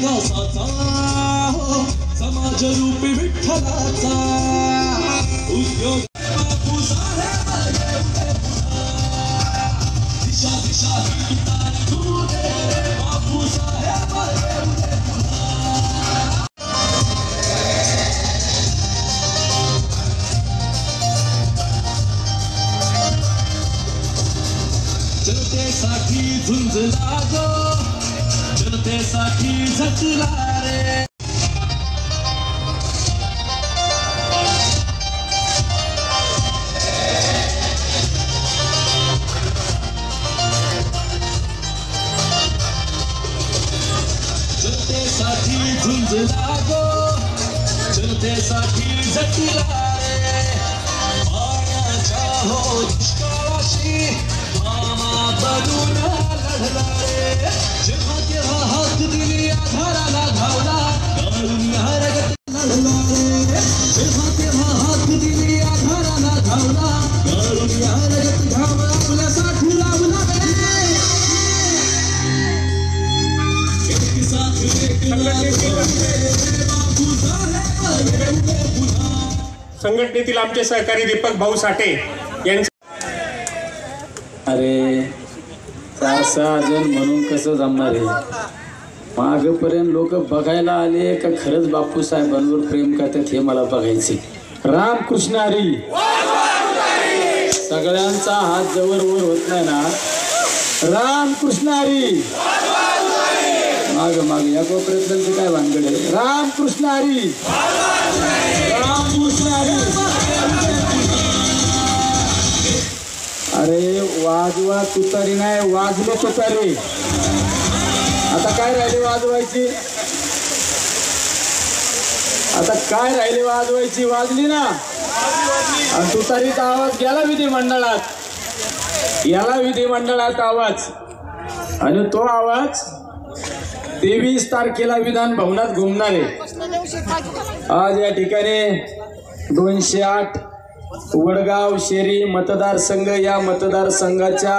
विकासाचा समाज रूपी विठ्ठलाचा उद्योग दिशा दिशा जनतेसाठी झुंजला गो जनतेसाठी झटला रे जनतेसाठी झुंजला गो जनतेसाठी झटला रे पाण्याच्या हो दुष्काळाशी बलून लढला रे जेव्हा तेव्हा हात दिली आधाराला धावला गाळून हरगत लढला रे जेव्हा तेव्हा हात दिली आधाराला धावला गाळून हरगत धावला आपल्यासाठी लावला एक साथ संघटनेतील आमचे सहकारी दीपक भाऊ साठे यांचे अरे 4-6 जण म्हणून कसं जमणार आहे मागपर्यंत लोक बघायला आले का खरंच बापूसाहेबांवर प्रेम करतात हे मला बघायचे रामकृष्ण हरी सगळ्यांचा हात जवळ वर होत नाही ना रामकृष्ण हरी माग या कोपऱ्यातल्यांचं काय भानगड आहे रामकृष्ण हरी रामकृष्ण हरी अरे वाजवा तुतारी नाही वाजलो तुतारी आता काय राहिले वाजवायची आता काय राहिले वाजवायची वाजली ना आणि तुतारीचा आवाज गेला विधिमंडळात याला विधिमंडळात आवाज आणि तो आवाज 23 तारखेला विधान भवनात घुमणार आहे आज या ठिकाणी 208 वडगाव शेरी मतदारसंघ या मतदारसंघाच्या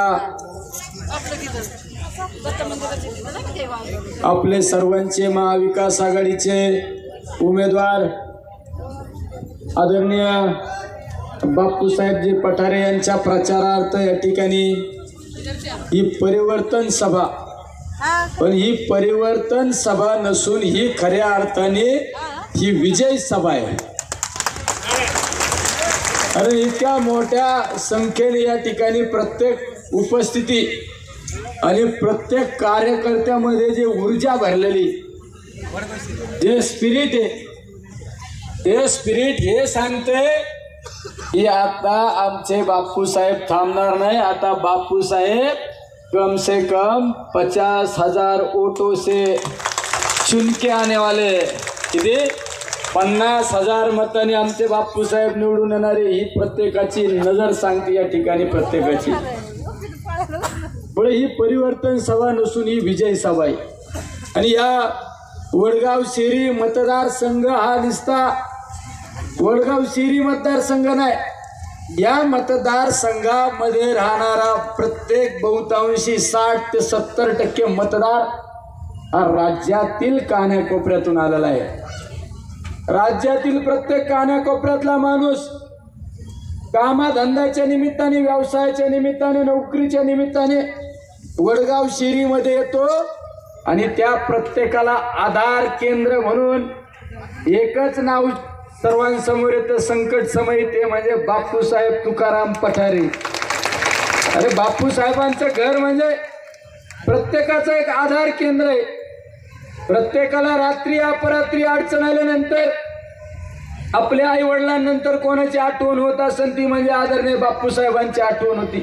आपले सर्वांचे महाविकास आघाडीचे उमेदवार आदरणीय बापूसाहेबजी पठारे यांच्या प्रचारार्थ या ठिकाणी ही परिवर्तन सभा पण ही परिवर्तन सभा नसून ही खऱ्या अर्थाने ही विजय सभा आहे अरे इतक्या मोठ्या संख्येने या ठिकाणी प्रत्येक उपस्थिती आणि प्रत्येक कार्यकर्त्यामध्ये जे ऊर्जा भरलेली जे स्पिरिट आहे ते स्पिरिट हे सांगते की आता आमचे बापूसाहेब थांबणार नाही आता बापूसाहेब कम से कम 50,000 वोटों से चुन के आने वाले किती 50,000 मतांनी आमचे बापूसाहेब निवडून येणारे ही प्रत्येकाची नजर सांगते या ठिकाणी प्रत्येकाची पुढे ही परिवर्तन सभा नसून ही विजय सभा आहे आणि या वडगाव शेरी मतदारसंघ हा निस्ता वडगाव शेरी मतदारसंघ नाही या मतदारसंघामध्ये राहणारा प्रत्येक बहुतांशी 60 ते 70% मतदार हा राज्यातील कानाकोपऱ्यातून आलेला आहे राज्यातील प्रत्येक कानाकोपऱ्यातला माणूस कामाधंद्याच्या निमित्ताने व्यवसायाच्या निमित्ताने नोकरीच्या निमित्ताने वडगाव शेरीमध्ये येतो आणि त्या प्रत्येकाला आधार केंद्र म्हणून एकच नाव सर्वांसमोर येतं संकट समय ते म्हणजे बापूसाहेब तुकाराम पठारे अरे बापूसाहेबांचं घर म्हणजे प्रत्येकाचं एक आधार केंद्र आहे प्रत्येकाला रात्री अपरात्री अडचण आल्यानंतर आपल्या आई वडिलांनंतर कोणाची आठवण होत असेल ती म्हणजे आदरणीय बापूसाहेबांची आठवण होती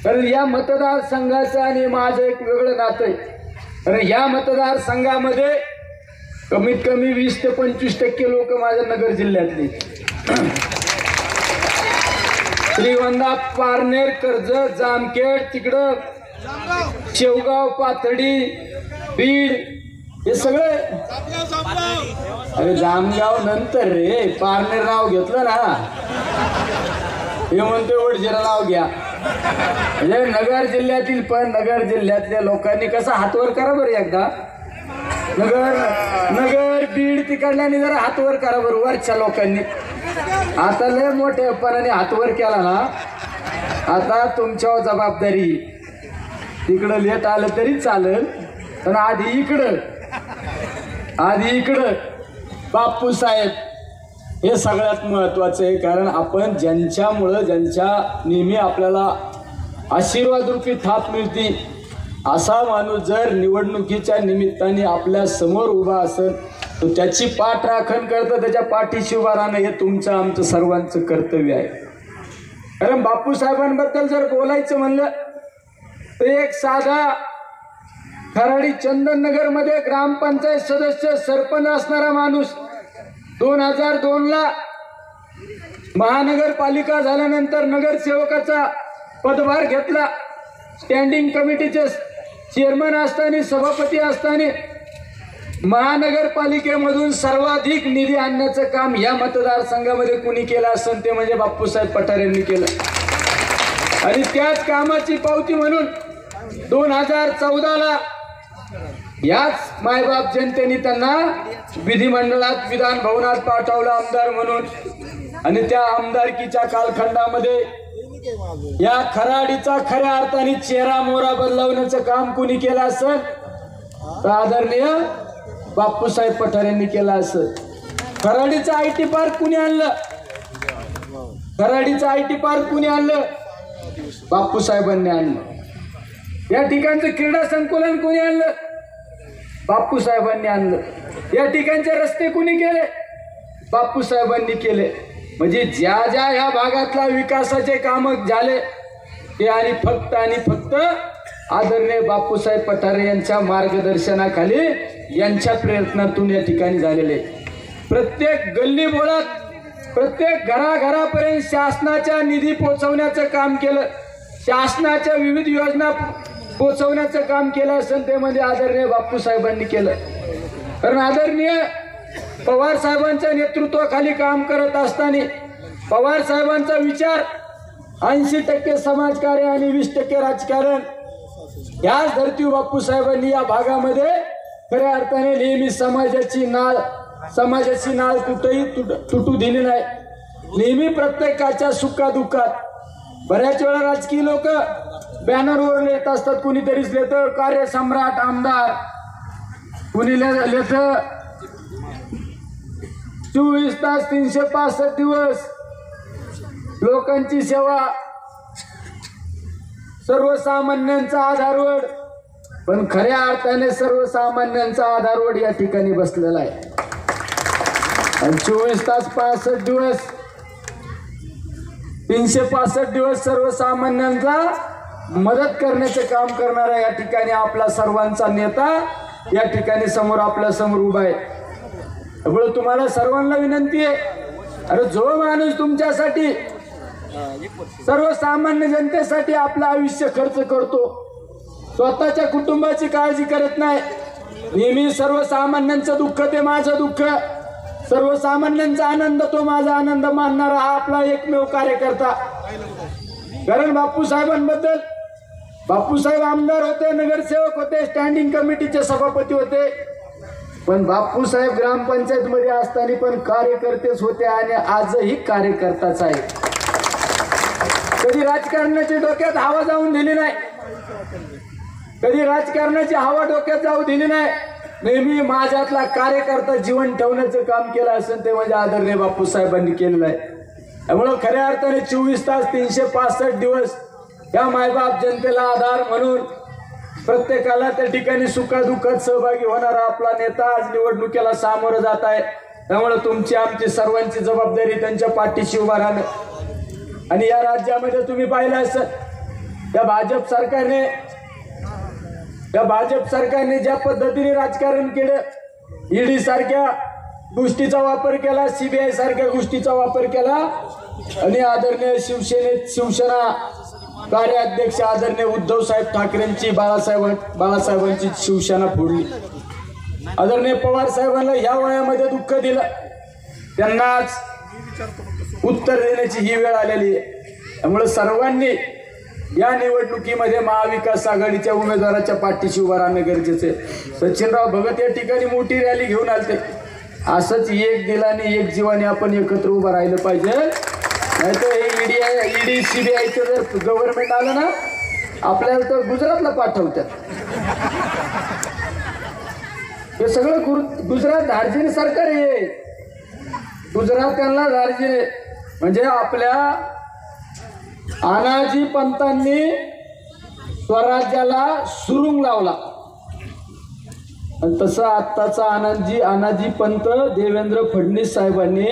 कारण या मतदारसंघाचं आणि माझं एक वेगळं नातं आहे कारण या मतदारसंघामध्ये कमीत कमी 20 ते 25% लोक माझ्या नगर जिल्ह्यातली श्रीगोंदा पारनेर कर्जत जामखेड तिकडं शेवगाव पाथर्डी बीड हे सगळे अरे जामगाव नंतर रे पारनेर नाव घेतलं ना हे म्हणतो वडजिरा नाव घ्या म्हणजे नगर जिल्ह्यातील पण नगर जिल्ह्यातल्या लोकांनी कसा हातवर करा बरं एकदा नगर बीड तिकडल्याने जरा हातवर करा बरं वरच्या लोकांनी. आता लय मोठेपणाने हातवर केला ना, आता तुमच्यावर जबाबदारी. तिकडं लेट आलं तरी चालेल, पण आधी इकडं बापू साहेब हे सगळ्यात महत्वाचं आहे. कारण आपण ज्यांच्या नेहमी आपल्याला आशीर्वाद रूपी थाप मिळते, असा माणूस जर निवडणुकीच्या निमित्ताने आपल्या समोर उभा असेल तर त्याची पाठ राखण करतं, त्याच्या पाठीशी उभा राहणं हे तुमचं आमचं सर्वांचं कर्तव्य आहे. कारण बापूसाहेबांबद्दल जर बोलायचं म्हणलं तर एक साधा खराडी चंदननगरमध्ये ग्रामपंचायत सदस्य सरपंच असणारा माणूस 2002ला महानगरपालिका झाल्यानंतर नगरसेवकाचा पदभार घेतला. स्टँडिंग कमिटीचे चेअरमन असताना, सभापती असताना महानगरपालिकेमधून सर्वाधिक निधी आणण्याचं काम या मतदारसंघामध्ये कुणी केलं असेल ते म्हणजे बापूसाहेब पठार यांनी केलं. आणि त्याच कामाची पावती म्हणून 2014ला याच मायबाप जनतेने त्यांना विधिमंडळात विधान भवनात पाठवलं आमदार म्हणून. आणि त्या आमदारकीच्या कालखंडामध्ये या खराडीचा खऱ्या अर्थाने चेहरा मोहरा बदलवण्याचं काम कुणी केलं असेल तर आदरणीय बापूसाहेब पठार यांनी केलं असेल. खराडीचं IT पार्क कुणी आणलं? बापूसाहेबांनी आणलं. या ठिकाणचं क्रीडा संकुलन कुणी आणलं? बापूसाहेबांनी आणलं. या ठिकाणचे रस्ते कुणी केले? बापूसाहेबांनी केले. म्हणजे ज्या ह्या भागातला विकासाचे काम झाले ते आणि फक्त आदरणीय बापूसाहेब पठारे यांच्या मार्गदर्शनाखाली, यांच्या प्रयत्नातून या ठिकाणी झालेले. प्रत्येक गल्ली बोळात, प्रत्येक घराघरापर्यंत शासनाच्या निधी पोचवण्याचं काम केलं, शासनाच्या विविध योजना पोचवण्याचं काम केलं असेल ते म्हणजे आदरणीय बापूसाहेबांनी केलं. कारण आदरणीय पवार साहेबांच्या नेतृत्वाखाली काम करत असताना पवार साहेबांचा विचार 80% समाजकार्य आणि 20% राजकारण याच धर्तीवर बापूसाहेबांनी या भागामध्ये खऱ्या अर्थाने नेहमी समाजाची नाळ कुठेही तुटू दिली नाही. नेहमी प्रत्येकाच्या सुखादुःखात. बऱ्याच वेळा राजकीय लोक बॅनरवर लिहित असतात, कुणीतरीच लिहितं कार्यसम्राट आमदार, कुणी लिहितं 24 तास 365 दिवस लोकांची सेवा, सर्वसामान्यांचा आधारवड. पण खऱ्या अर्थाने सर्वसामान्यांचा आधारवड या ठिकाणी बसलेला आहे. आणि 24 तास 65 दिवस 365 दिवस सर्वसामान्यांचा मदत करण्याचे काम करणारा या ठिकाणी आपला सर्वांचा नेता या ठिकाणी समोर आपल्या समोर उभा आहे. त्यामुळे तुम्हाला सर्वांना विनंती आहे, अरे जो माणूस तुमच्यासाठी सर्वसामान्य जनतेसाठी आपलं आयुष्य खर्च करतो, स्वतःच्या कुटुंबाची काळजी करत नाही, नेहमी सर्वसामान्यांचं दुःख ते माझं दुःख, सर्वसामान्यांचा आनंद तो माझा आनंद मानणारा हा आपला एकमेव कार्यकर्ता. कारण बापूसाहेबांबद्दल, बापूसाहेब आमदार होते, नगरसेवक होते, स्टँडिंग कमिटीचे सभापती होते, पण बापूसाहेब ग्रामपंचायत मध्ये असताना पण कार्यकर्तेच होते आणि आजही कार्यकर्ताच आहे. कधी राजकारणाची डोक्यात हवा जाऊन दिली नाही, कधी राजकारणाची हवा डोक्यात जाऊ दिली नाही. नेहमी माझ्यातला कार्यकर्ता जीवन ठेवण्याचं काम केलं असेल ते म्हणजे आदरणीय बापूसाहेबांनी केलेलं आहे. त्यामुळं खऱ्या अर्थाने 24 तास 365 दिवस या मायबाप जनतेला आधार म्हणून प्रत्येकाला त्या ठिकाणी सुखादुःखात सहभागी होणारा आपला नेता आज निवडणुकीला सामोरं जात आहे. त्यामुळे तुमची आमची सर्वांची जबाबदारी त्यांच्या पाठीशी उभा राहणं. आणि या राज्यामध्ये तुम्ही पाहिलं असेल त्या भाजप सरकारने ज्या पद्धतीने राजकारण केलं, ईडी सारख्या गोष्टीचा वापर केला, CBI सारख्या गोष्टीचा वापर केला आणि आदरणीय शिवसेना कार्याध्यक्ष आदरणीय उद्धव साहेब ठाकरेंची बाळासाहेबांची शिवसेना फोडली. आदरणीय पवार साहेबांना ह्या वयामध्ये दुःख दिलं, त्यांनाच उत्तर देण्याची ही वेळ आलेली आहे. त्यामुळे सर्वांनी या निवडणुकीमध्ये महाविकास आघाडीच्या उमेदवाराच्या पाठीशी उभं राहणं गरजेचं आहे. सचिनराव भगत या ठिकाणी मोठी रॅली घेऊन आलते. असंच एक दिलाने एक जीवाने आपण एकत्र उभं राहिलं पाहिजे. नाहीतर हे ईडी CBIचं जर गव्हर्नमेंट आलं ना आपल्याला तर गुजरातला पाठवतात. हे सगळं गुजरात धार्जिन सरकार आहे. गुजरात त्यांना धार्जिन म्हणजे आपल्या आनाजी पंतांनी स्वराज्याला सुरुंग लावला आणि तसं आत्ताचा आनाजी पंत देवेंद्र फडणवीस साहेबांनी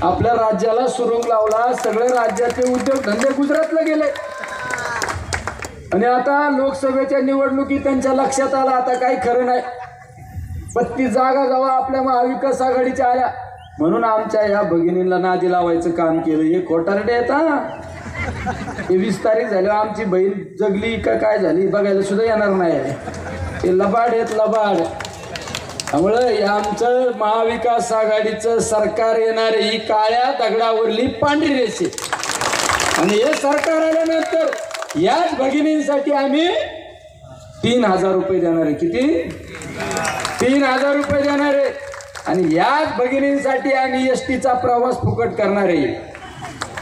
आपल्या राज्याला सुरुंग लावला. सगळे राज्याचे उद्योगधंदे गुजरातला गेले आणि आता लोकसभेच्या निवडणुकीत त्यांच्या लक्षात आलं आता काही खरं नाही. 32 जागा जेव्हा आपल्या महाविकास आघाडीच्या आल्या म्हणून आमच्या या भगिनींना नादी लावायचं काम केलं. हे खोटारडे आहेत हा. 20 तारीख झाल्यावर आमची बहीण जगली का काय झाली बघायला सुद्धा येणार नाही. हे लबाड आहेत लबाड. त्यामुळं आमचं महाविकास आघाडीचं सरकार येणार ही काळ्या दगडावरली पांढरी रेषे आणि हे सरकार आल्यानंतर याच भगिनींसाठी आम्ही 3,000 रुपये देणार आहे. किती? 3,000 रुपये देणार आहे. आणि याच भगिनींसाठी आम्ही STचा प्रवास फुकट करणार आहे.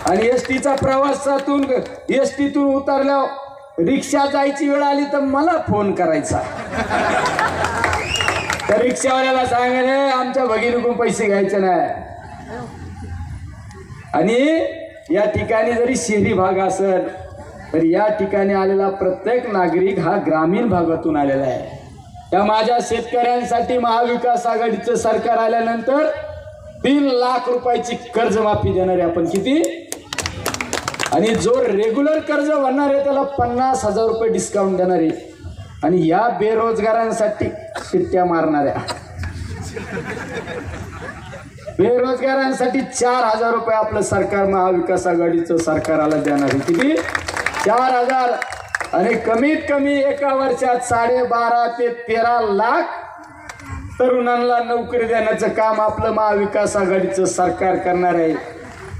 आणि STचा प्रवासातून STतून उतरल्यावर रिक्षा जायची वेळ आली तर मला फोन करायचा. तर रिक्षावाल्याला सांगायला आमच्या भगिनीकडून पैसे घ्यायचे नाही. आणि या ठिकाणी जरी शहरी भाग असेल तर या ठिकाणी आलेला प्रत्येक नागरिक हा ग्रामीण भागातून आलेला आहे. त्या माझ्या शेतकऱ्यांसाठी महाविकास आघाडीचं सरकार आल्यानंतर 3 लाख रुपयाची कर्जमाफी देणार आहे आपण. किती? आणि जो रेग्युलर कर्ज भरणार आहे त्याला 50,000 रुपये डिस्काउंट देणार आहे. आणि या बेरोजगारांसाठी शिट्ट्या मारणाऱ्या बेरोजगारांसाठी 4,000 रुपये आपलं सरकार महाविकास आघाडीचं सरकाराला देणार आहे. किती? 4,000. आणि कमीत कमी एका वर्षात 12.5 ते 13 लाख तरुणांना नोकरी देण्याचं काम आपलं महाविकास आघाडीचं सरकार करणार आहे.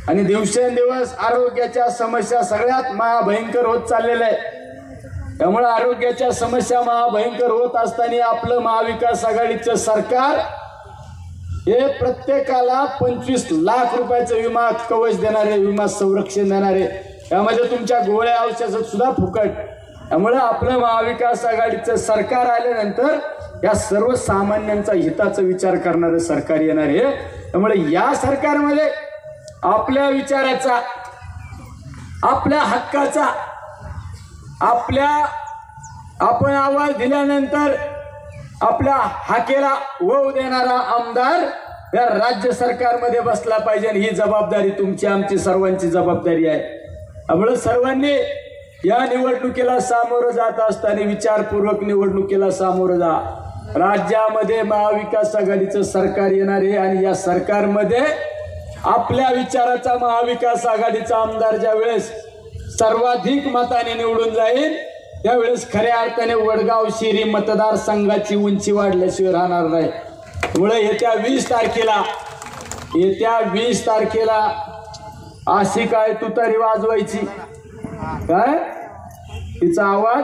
आणि दिवसेंदिवस आरोग्याच्या समस्या सगळ्यात महाभयंकर होत चाललेल्या आहे. त्यामुळे आरोग्याच्या समस्या महाभयंकर होत असताना आपलं महाविकास आघाडीचं सरकार हे प्रत्येकाला 25 लाख रुपयाचं विमा कवच देणारे विमा संरक्षण देणारे. त्यामध्ये तुमच्या गोळ्या औषध सुद्धा फुकट. त्यामुळे आपलं महाविकास आघाडीचं सरकार आल्यानंतर या सर्वसामान्यांचा हिताचा विचार करणारं सरकार येणार आहे. त्यामुळे या सरकारमध्ये आपल्या विचाराचा आपल्या हक्काचा आपण आवाज दिल्यानंतर आपल्या हाकेला वव देणारा आमदार या राज्य सरकारमध्ये बसला पाहिजे. ही जबाबदारी तुमची आमची सर्वांची जबाबदारी आहे. त्यामुळे सर्वांनी या निवडणुकीला सामोरं जात असताना विचारपूर्वक निवडणुकीला सामोरं जा. राज्यामध्ये महाविकास आघाडीचं सरकार येणार आहे आणि या सरकारमध्ये आपल्या विचाराचा महाविकास आघाडीचा आमदार ज्या वेळेस सर्वाधिक मताने निवडून जाईल त्यावेळेस खऱ्या अर्थाने वडगाव शिरी मतदारसंघाची उंची वाढल्याशिवाय राहणार नाही. त्यामुळे येत्या 20 तारखेला अशी काय तुतारी वाजवायची काय तिचा आवाज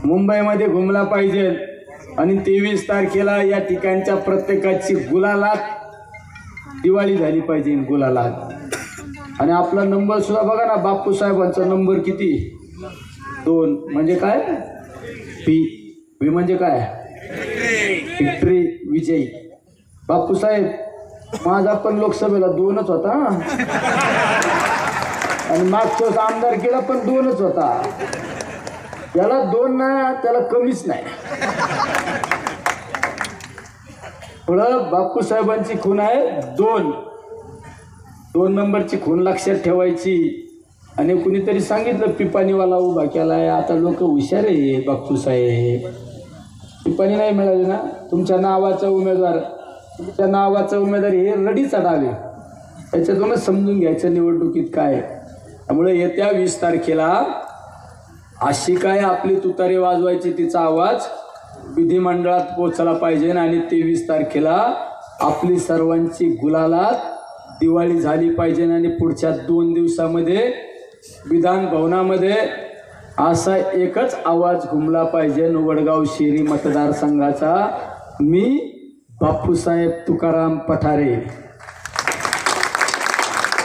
मुंबईमध्ये घुमला पाहिजे. आणि 23 तारखेला या ठिकाणच्या प्रत्येकाची गुलालात दिवाळी झाली पाहिजे. गुलालात. आणि आपला नंबर सुद्धा बघा ना बापू साहेबांचा नंबर किती? 2. म्हणजे काय? V म्हणजे काय? विक्ट्री विजयी. बापू साहेब माझा पण लोकसभेला 2च होता आणि मागच्या आमदारकीला पण 2च होता. याला 2 नाही त्याला कमीच नाही. थोडं बापू साहेबांची खून आहे 2 नंबरची खून लक्षात ठेवायची. आणि कुणीतरी सांगितलं पिपाणीवाला उभा केलाय. आता लोक हुशार आहे बापू साहेब. पिपाणी नाही मिळाली ना तुमच्या नावाचा उमेदवार हे रडीचा डावे. त्याच्यातूनच समजून घ्यायचं निवडणुकीत काय. त्यामुळे येत्या 20 तारखेला अशी काय आपली तुतारी वाजवायची तिचा आवाज विधिमंडळात पोहोचला पाहिजे. आणि 23 तारखेला आपली सर्वांची गुलालात दिवाळी झाली पाहिजे. आणि पुढच्या 2 दिवसामध्ये विधान भवनामध्ये असा एकच आवाज घुमला पाहिजे वडगाव शिरी मतदारसंघाचा, मी बापूसाहेब तुकाराम पठारे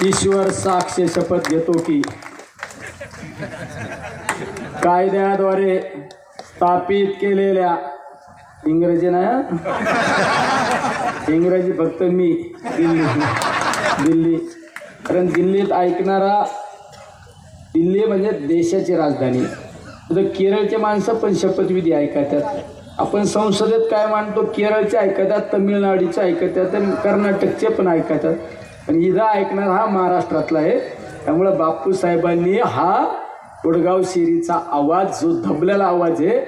ईश्वर साक्ष शपथ घेतो की कायद्याद्वारे स्थापित केलेल्या इंग्रजी नाही, इंग्रजी फक्त मी दिल्ली, कारण दिल्लीत ऐकणारा, दिल्ली म्हणजे देशाची राजधानी. तर केरळचे माणसं पण शपथविधी ऐकतात. आपण संसदेत काय मानतो, केरळचे ऐकतात, तमिळनाडूचे ऐकतात, कर्नाटकचे पण ऐकतात, पण इथं ऐकणार हा महाराष्ट्रातला आहे. त्यामुळं बापूसाहेबांनी हा वडगाव शिरीचा आवाज, जो दबलेला आवाज आहे,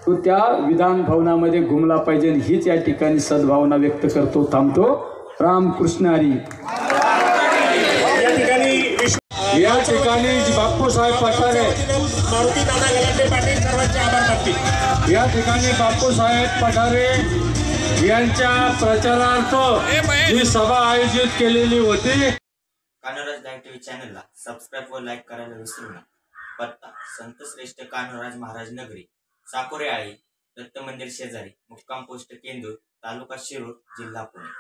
तो त्या विधान भवनामध्ये घुमला पाहिजे. हीच या ठिकाणी सद्भावना व्यक्त करतो. थांबतो. रामकृष्ण हरी. या ठिकाणी बापूसाहेब पठारे, मारुती दादा गलांडे पाटील सर्वांचे आभार मानतील. या ठिकाणी बापूसाहेब पठारे यांच्या प्रचारार्थ ही सभा आयोजित केलेली होती. कान्होराज लाईव्ह टीव्ही चॅनलला सबस्क्राईब व लाईक करायला विसरू नका. पत्ता संत श्रेष्ठ कान्होराज महाराज नगरी, साकोरे आळी, दत्त मंदिर शेजारी, मुक्काम पोस्ट केंदूर, तालुका शिरूर, जिल्हा पुणे.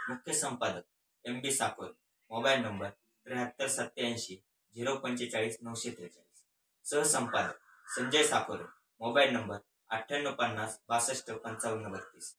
मुख्य संपादक MB साकोरे. Mobile number 7387 045 943. सहसंपादक संजय साकोरे. Mobile number 9850 62 55 32.